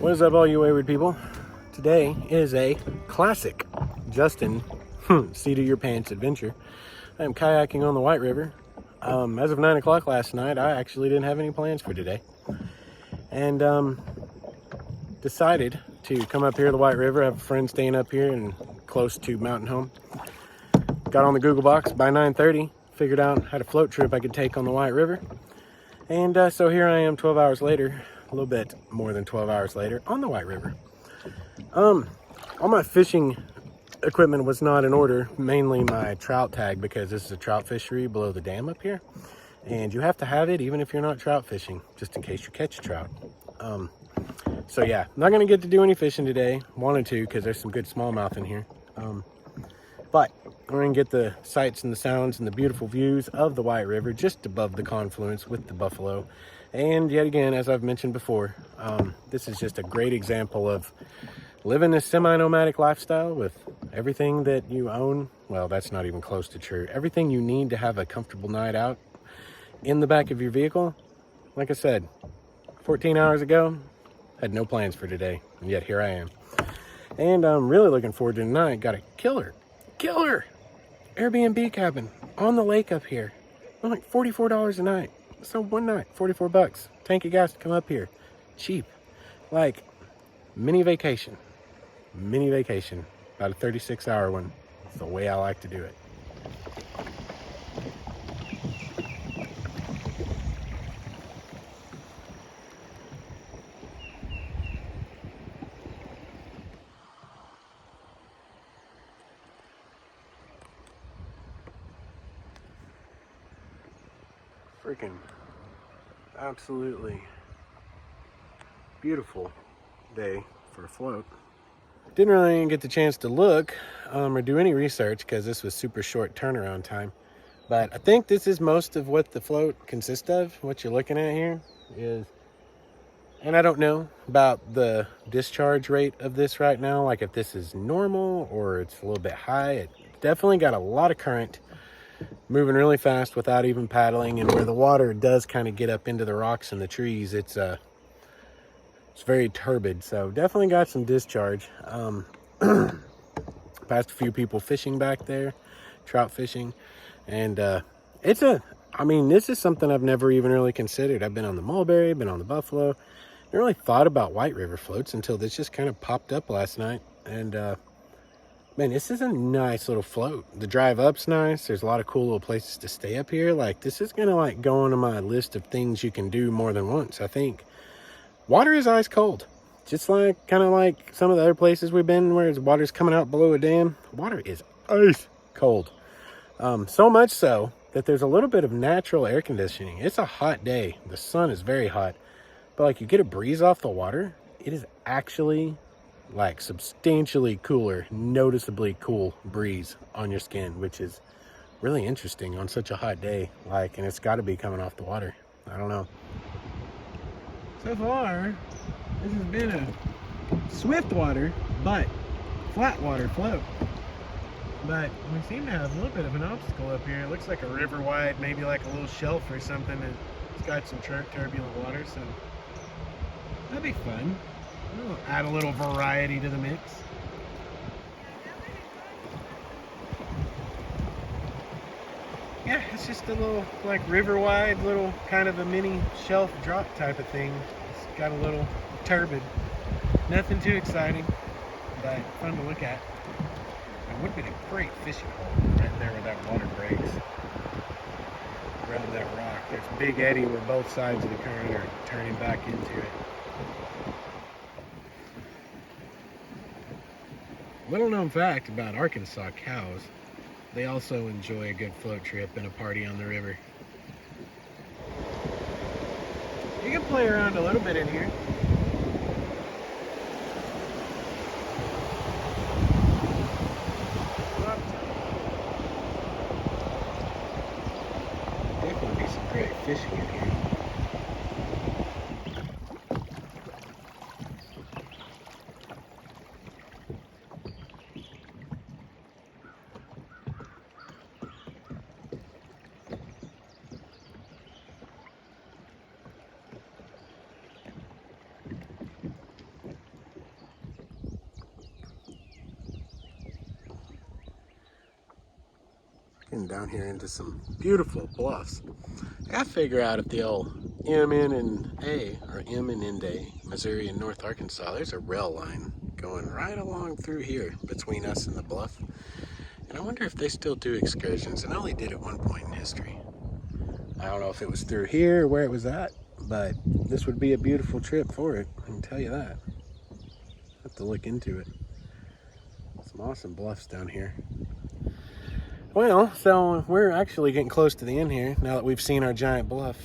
What is up, all you Wayward people? Today is a classic Justin seat of your pants adventure. I am kayaking on the White River. As of 9 o'clock last night, I actually didn't have any plans for today. And decided to come up here to the White River. I have a friend staying up here and close to Mountain Home. Got on the Google Box by 9:30, figured out had a float trip I could take on the White River. And so here I am 12 hours later, a little bit more than 12 hours later, on the White River. All my fishing equipment was not in order, mainly my trout tag, because this is a trout fishery below the dam up here. And you have to have it even if you're not trout fishing, just in case you catch trout. So yeah, not gonna get to do any fishing today. Wanted to, because there's some good smallmouth in here. But we're gonna get the sights and the sounds and the beautiful views of the White River just above the confluence with the Buffalo. And yet again, as I've mentioned before, this is just a great example of living a semi-nomadic lifestyle with everything that you own. Well, that's not even close to true. Everything you need to have a comfortable night out in the back of your vehicle. Like I said, 14 hours ago, had no plans for today, and yet here I am. And I'm really looking forward to tonight. Got a killer Airbnb cabin on the lake up here. I'm like $44 a night. So one night, 44 bucks. Tank of gas to come up here. Cheap. Like mini vacation. About a 36-hour one. It's the way I like to do it. Freaking absolutely beautiful day for a float. Didn't really even get the chance to look or do any research because this was super short turnaround time. But I think this is most of what the float consists of. What you're looking at here is, and I don't know about the discharge rate of this right now, like if this is normal or it's a little bit high. It definitely got a lot of current, moving really fast without even paddling, and where the water does kind of get up into the rocks and the trees, it's very turbid. So definitely got some discharge. Passed a few people fishing back there, trout fishing, and this is something I've never even really considered. I've been on the Mulberry, been on the Buffalo, never really thought about White River floats until this just kind of popped up last night. And man, this is a nice little float. The drive up's nice. There's a lot of cool little places to stay up here. Like, this is gonna like go on my list of things you can do more than once, I think. Water is ice cold. Just like, kind of like some of the other places we've been where the water's coming out below a dam. Water is ice cold. So much so that there's a little bit of natural air conditioning. It's a hot day. The sun is very hot. But like, you get a breeze off the water, it is actually like substantially cooler, noticeably cool breeze on your skin, which is really interesting on such a hot day. Like, and it's got to be coming off the water. I don't know. So far, this has been a swift water, but flat water float. But we seem to have a little bit of an obstacle up here. It looks like a river wide, maybe like a little shelf or something. And it's got some turbulent water, so that'd be fun. We'll add a little variety to the mix. Yeah, it's just a little like river wide, little kind of a mini shelf drop type of thing. It's got a little turbid. Nothing too exciting, but fun to look at. It would be a great fishing hole right there where that water breaks. Around that rock. There's a big eddy where both sides of the current are turning back into it. Little known fact about Arkansas cows, they also enjoy a good float trip and a party on the river. You can play around a little bit in here. Definitely be some great fishing in here. heading down here into some beautiful bluffs. I gotta figure out if the old MN&A, or M&N-Day, Missouri and North Arkansas, there's a rail line going right along through here between us and the bluff. And I wonder if they still do excursions. And I only did at one point in history. I don't know if it was through here or where it was at, but this would be a beautiful trip for it. I can tell you that. I'll have to look into it. Some awesome bluffs down here. Well, so we're actually getting close to the end here now that we've seen our giant bluff.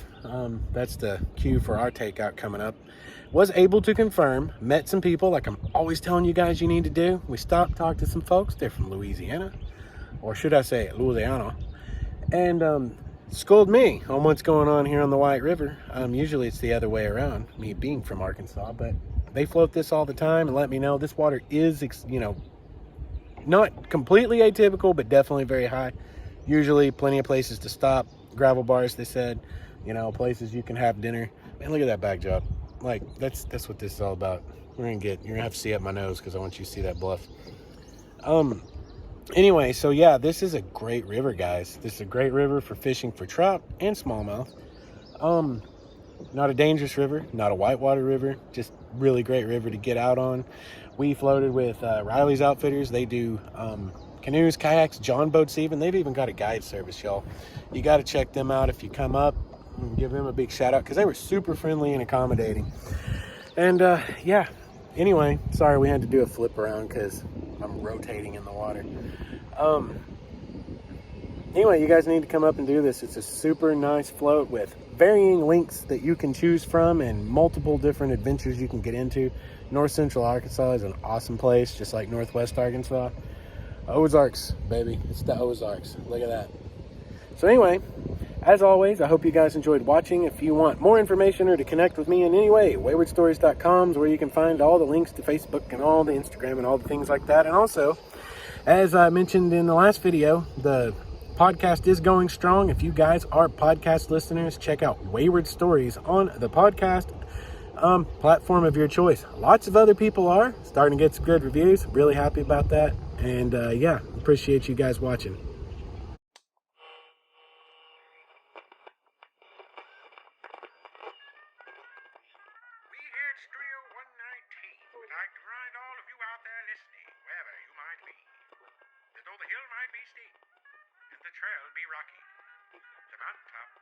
That's the cue for our takeout coming up. Was able to confirm, met some people like I'm always telling you guys you need to do. We stopped, talked to some folks. They're from Louisiana, or should I say Louisiana, and schooled me on what's going on here on the White River. Usually it's the other way around, me being from Arkansas, but they float this all the time and let me know this water is, not completely atypical, but definitely very high. Usually plenty of places to stop, gravel bars, they said, places you can have dinner. Man, look at that backdrop. Like, that's what this is all about. You're gonna have to see up my nose because I want you to see that bluff. Anyway, so yeah, this is a great river, guys. This is a great river for fishing for trout and smallmouth. Not a dangerous river, not a whitewater river, just really great river to get out on. We floated with Riley's Outfitters. They do canoes, kayaks, john boats even. They've even got a guide service, y'all. You got to check them out if you come up. Give them a big shout out because they were super friendly and accommodating. And yeah, anyway, sorry we had to do a flip around because I'm rotating in the water. Anyway, you guys need to come up and do this. It's a super nice float with varying lengths that you can choose from and multiple different adventures you can get into. North Central Arkansas is an awesome place, just like Northwest Arkansas. Ozarks, baby. It's the Ozarks. Look at that. So anyway, as always, I hope you guys enjoyed watching. If you want more information or to connect with me in any way, waywardstories.com is where you can find all the links to Facebook and all the Instagram and all the things like that. And also, as I mentioned in the last video, the podcast is going strong. If you guys are podcast listeners, check out Wayward Stories on the podcast platform of your choice. Lots of other people are starting to get some good reviews. Really happy about that. And yeah, appreciate you guys watching. Though the hill might be steep and the trail be rocky, the mountaintop